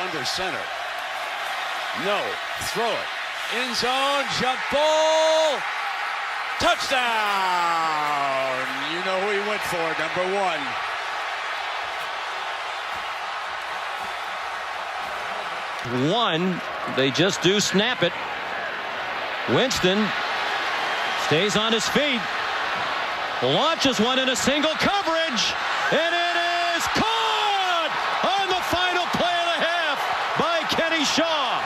under center. No. Throw it. End zone. Jump ball. Touchdown. You know who he went for, number 1. They just do snap it. Winston stays on his feet. Launches one in a single coverage. And it is caught on the final play of the half by Kenny Shaw.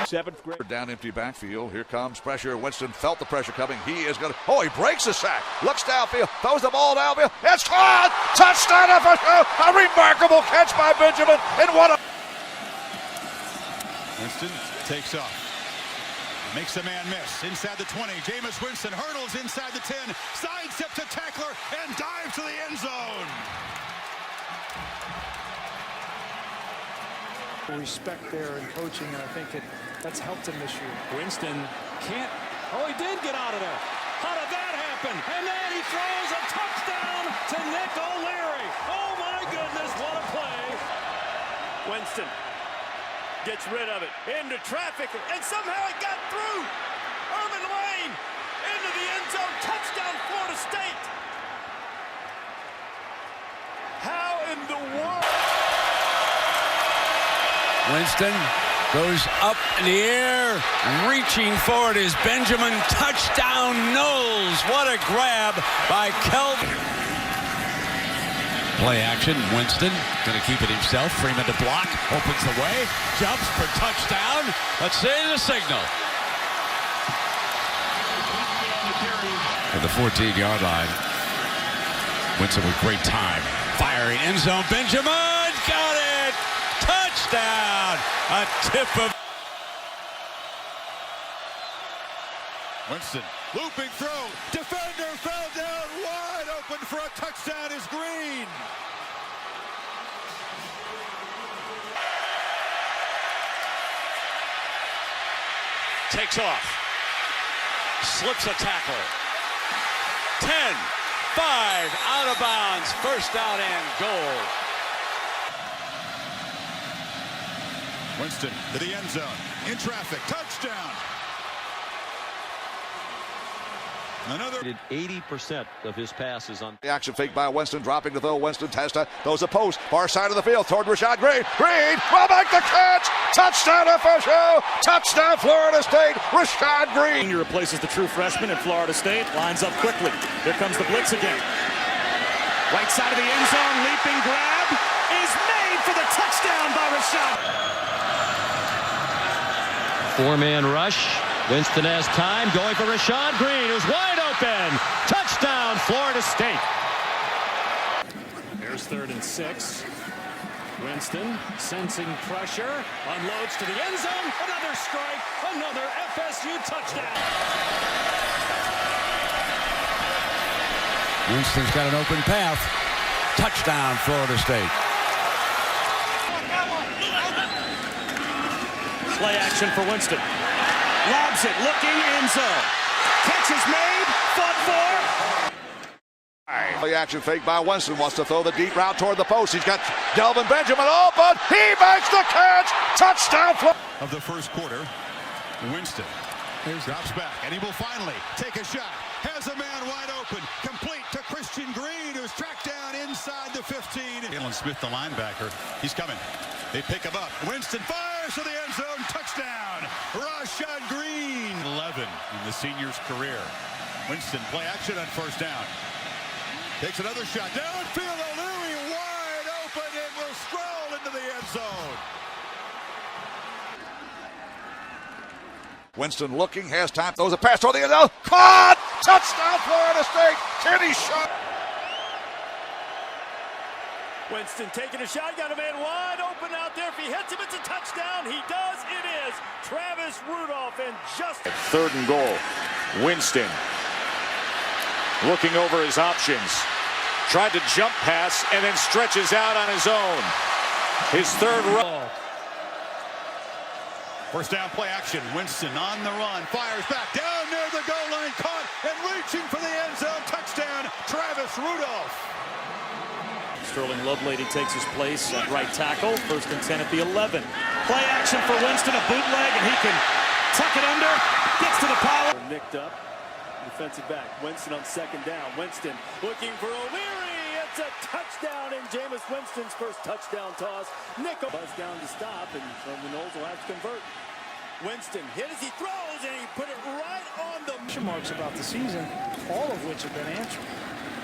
7th grade. Down empty backfield. Here comes pressure. Winston felt the pressure coming. He is going to. Oh, he breaks the sack. Looks downfield. Throws the ball downfield. It's caught. Touchdown FSU. A remarkable catch by Benjamin. And what a. Winston takes off. Makes the man miss. Inside the 20. Jameis Wiston hurdles inside the 10. Sidesteps a tackler and dives to the end zone. Respect there in coaching, and I think that's helped him this year. Winston can't. Oh, he did get out of there. How did that happen? And then he throws a touchdown to Nick O'Leary. Oh, my goodness, what a play. Winston gets rid of it. Into traffic, and somehow it got through. Irvin Lane into the end zone. Touchdown, Florida State. How in the world? Winston goes up in the air, reaching for it is Benjamin. Touchdown Knowles. What a grab by Kelvin. Play action. Winston going to keep it himself. Freeman to block. Opens the way. Jumps for touchdown. Let's see the signal. At the 14-yard line. Winston with great time. Firing end zone. Benjamin got it. Touchdown! A tip of Winston looping throw. Defender fell down wide open for a touchdown is Green. takes off. Slips a tackle. 10, 5, out of bounds. First down and goal. Winston to the end zone. In traffic. Touchdown. Another 80% of his passes on the action fake by Winston, dropping to throw. Winston Testa throws a post, far side of the field toward Rashad Green. Green will make the catch. Touchdown FSU. Touchdown Florida State. Rashad Green. He replaces the true freshman in Florida State. Lines up quickly. Here comes the blitz again. Right side of the end zone. Leaping grab is made for the touchdown by Rashad. Four-man rush. Winston has time, going for Rashad Green, who's wide open. Touchdown, Florida State. Here's 3rd and 6. Winston sensing pressure, unloads to the end zone. Another strike, another FSU touchdown. Winston's got an open path. Touchdown, Florida State. Play action for Winston. Lobs it, looking end zone. Catch is made, fought for. The action fake by Winston, wants to throw the deep route toward the post. He's got Delvin Benjamin open. He makes the catch. Touchdown. Of the first quarter, Winston drops back, and he will finally take a shot. Has a man wide open, complete to Christian Green, who's tracked down inside the 15. Jalen Smith, the linebacker, he's coming. They pick him up. Winston fires to the end zone. Touchdown. Rashad Green. 11 in the senior's career. Winston play action on first down. Takes another shot. Downfield. O'Leary wide open and will stroll into the end zone. Winston looking, has time, throws a pass toward the end zone. Caught! Touchdown Florida State. Kenny shot. Winston taking a shot, got a man wide open out there. If he hits him, it's a touchdown. He does, it is. Travis Rudolph and just 3rd and goal. Winston looking over his options. Tried to jump pass and then stretches out on his own. His 3rd run. First down play action. Winston on the run. Fires back down near the goal line. Caught and reaching for the end zone. Touchdown, Travis Rudolph. Sterling Lovelady takes his place at right tackle. 1st and 10 at the 11. Play action for Winston, a bootleg, and he can tuck it under. Gets to the power. Nicked up. Defensive back. Winston on 2nd down. Winston looking for O'Leary. It's a touchdown in Jameis Winston's first touchdown toss. Nickel buzz down to stop, and the Knowles will have to convert. Winston hit as he throws, and he put it right on the Marks about the season, all of which have been answered.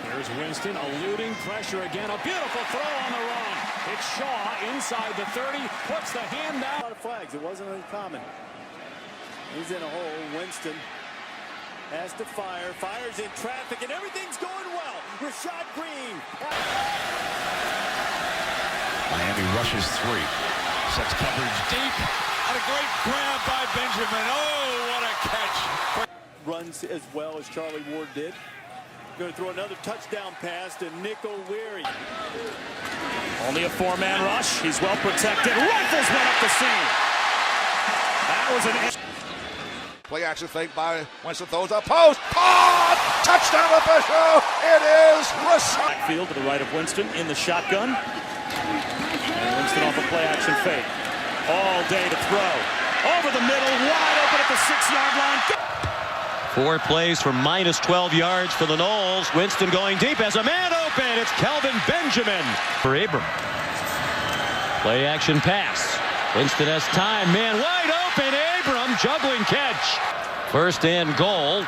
There's Winston eluding pressure again. A beautiful throw on the run. It's Shaw inside the 30, puts the hand down. A lot of flags. It wasn't uncommon. He's in a hole. Winston has to fire. Fires in traffic, and everything's going well. Rashad Green. Miami rushes 3. Sets coverage deep. And a great grab by Benjamin. Oh, what a catch. Runs as well as Charlie Ward did. Going to throw another touchdown pass to Nick O'Leary. Only a 4-man rush. He's well protected. Rifles went up the seam. That was an... Play action fake by Winston, throws up post. Caught! Touchdown official! It is Rashad. Backfield to the right of Winston in the shotgun. And Winston off a play action fake. All day to throw. Over the middle, wide open at the 6-yard line. 4 plays for minus 12 yards for the Knowles. Winston going deep as a man open. It's Kelvin Benjamin for Abram. Play action pass. Winston has time. Man wide open. Abram juggling catch. 1st and goal.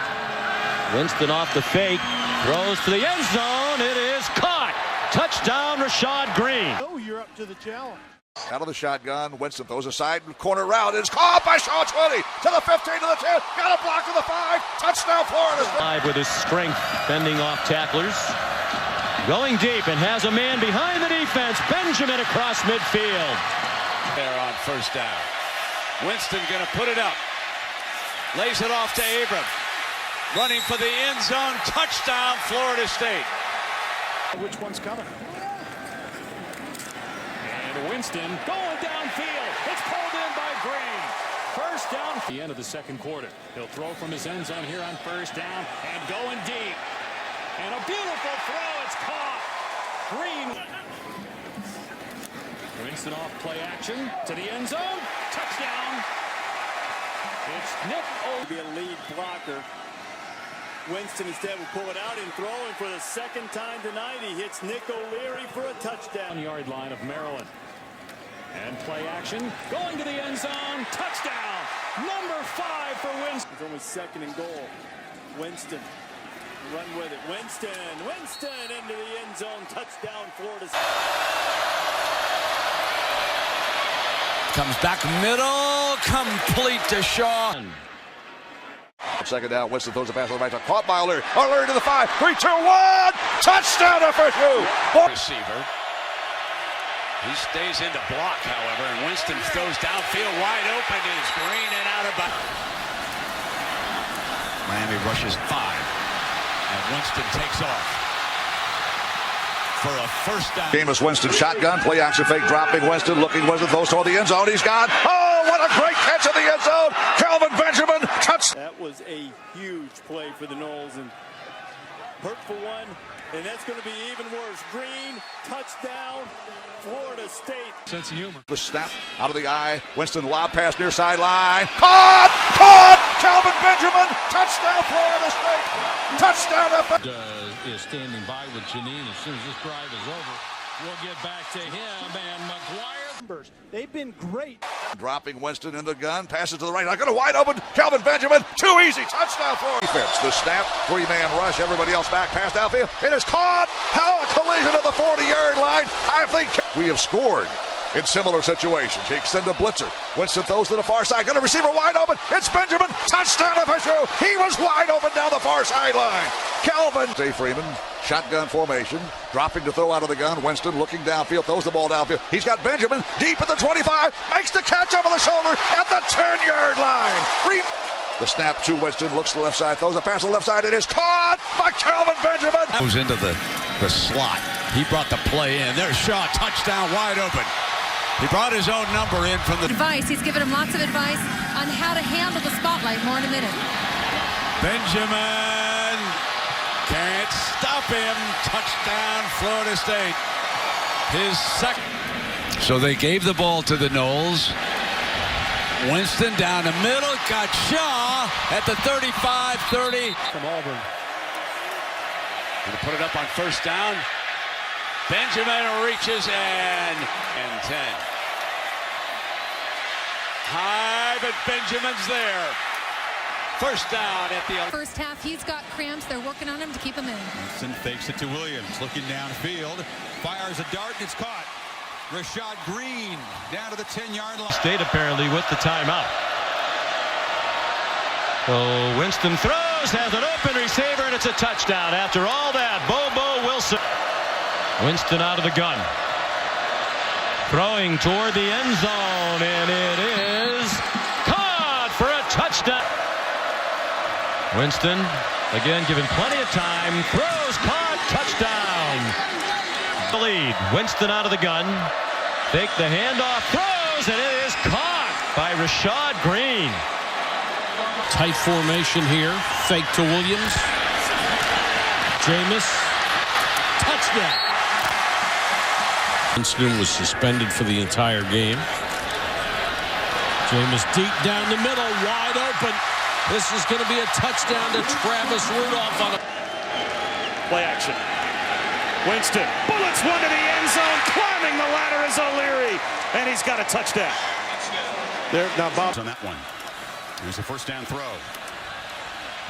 Winston off the fake. Throws to the end zone. It is caught. Touchdown Rashad Green. Oh, you're up to the challenge. Out of the shotgun, Winston throws a side corner route. It's caught by Shaw. 20 to the 15 to the 10. Got a block to the 5. Touchdown Florida. Live with his strength, fending off tacklers. Going deep and has a man behind the defense. Benjamin across midfield. There on 1st down. Winston going to put it up. Lays it off to Abram. Running for the end zone. Touchdown Florida State. Which one's coming? And Winston going downfield. It's pulled in by Green. 1st down. At the end of the 2nd quarter. He'll throw from his end zone here on 1st down and going deep. And a beautiful throw. It's caught. Green. Winston off play action to the end zone. Touchdown. It's Nick O'Leary. Be a lead blocker. Winston instead will pull it out and throwing for the 2nd time tonight. He hits Nick O'Leary for a touchdown. 1-yard line of Maryland. And play action. Going to the end zone. Touchdown. Number 5 for Winston. It's only 2nd and goal. Winston. Run with it. Winston into the end zone. Touchdown Florida State. Comes back middle. Complete to Shaw. 2nd down, Winston throws a pass on the right side. Caught by O'Leary. O'Leary to the 5. 3, 2, 1. Touchdown FSU. Receiver. He stays in to block, however, and Winston throws downfield wide open. Is Green and out of bounds. Miami rushes 5, and Winston takes off for a 1st down. Jameis Winston shotgun, play action fake, dropping Winston, looking Winston, throws toward the end zone. He's got, oh, what a great catch in the end zone. Kelvin Benjamin, touch. That was a huge play for the Knowles, and hurt for one, and that's going to be even worse. Green, touchdown, Florida State. Sense of humor. The snap out of the eye. Winston lob pass near sideline. Caught! Kelvin Benjamin, touchdown Florida State. Touchdown. Is standing by with Janine as soon as this drive is over. We'll get back to him and McGuire. They've been great. Dropping Winston in the gun, passes to the right. Got a wide open. Kelvin Benjamin, too easy. Touchdown Florida. Defense. The snap, 3-man rush. Everybody else back, pass downfield. It is caught. How a collision at the 40-yard line. I think we have scored in similar situations. He extends a blitzer. Winston throws to the far side. Got a receiver wide open. It's Benjamin. Touchdown FSU. He was wide open down the far sideline. Kelvin. Jay Freeman. Shotgun formation. Dropping to throw out of the gun. Winston looking downfield. Throws the ball downfield. He's got Benjamin deep at the 25. Makes the catch over the shoulder at the 10-yard line. The snap to Winston. Looks to the left side. Throws a pass to the left side. It is caught by Kelvin Benjamin. Goes into the slot. He brought the play in. There's Shaw. Touchdown wide open. He brought his own number in from the advice. He's given him lots of advice on how to handle the spotlight. More in a minute. Benjamin can't stop him. Touchdown, Florida State. his second. So they gave the ball to the Knowles. Winston down the middle, got Shaw at the 35-30. From Auburn. Going to put it up on first down. Benjamin reaches and 10. High, but Benjamin's there. First down at the First half, he's got cramps. They're working on him to keep him in. Winston fakes it to Williams, looking downfield, fires a dart, and it's caught. Rashad Green down to the 10-yard line. State apparently with the timeout. So Winston throws, has an open receiver, and it's a touchdown. After all that, Bobo Wilson. Winston out of the gun. Throwing toward the end zone, and it is caught for a touchdown. Winston, again, given plenty of time, throws, caught, touchdown. The lead. Winston out of the gun. Fake the handoff, throws, and it is caught by Rashad Green. Tight formation here. Fake to Williams. Jameis. Touchdown. Winston was suspended for the entire game. Jameis deep down the middle, wide open. This is going to be a touchdown to Travis Rudolph on a Play action. Winston bullets one to the end zone. Climbing the ladder is O'Leary, and he's got a touchdown. There now, Bob on that one. There's a first down throw.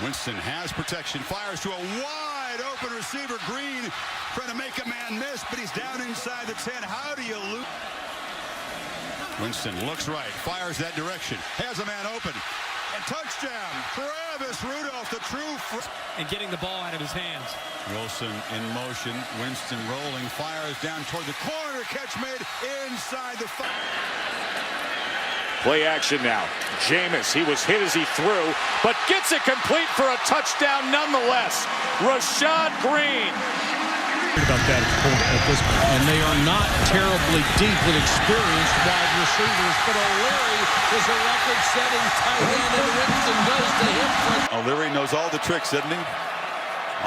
Winston has protection, fires to a wide open receiver. Green trying to make a man miss, but he's down inside the 10. How do you lose? Winston looks right, fires that direction, has a man open. And touchdown, Travis Rudolph, the true. And getting the ball out of his hands. Wilson in motion, Winston rolling, fires down toward the corner, catch made inside the 5. Play action now. Jameis, he was hit as he threw, but gets it complete for a touchdown nonetheless. Rashad Green. about that at this point. And they are not terribly deep with experienced wide receivers, but O'Leary is a record-setting tight end, and Winston goes to him. O'Leary knows all the tricks, doesn't he?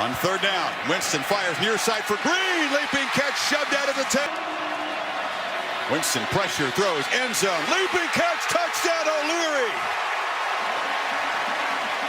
On third down, Winston fires near side for Green. Leaping catch shoved out of the 10. Winston pressure throws end zone. Leaping catch touchdown O'Leary.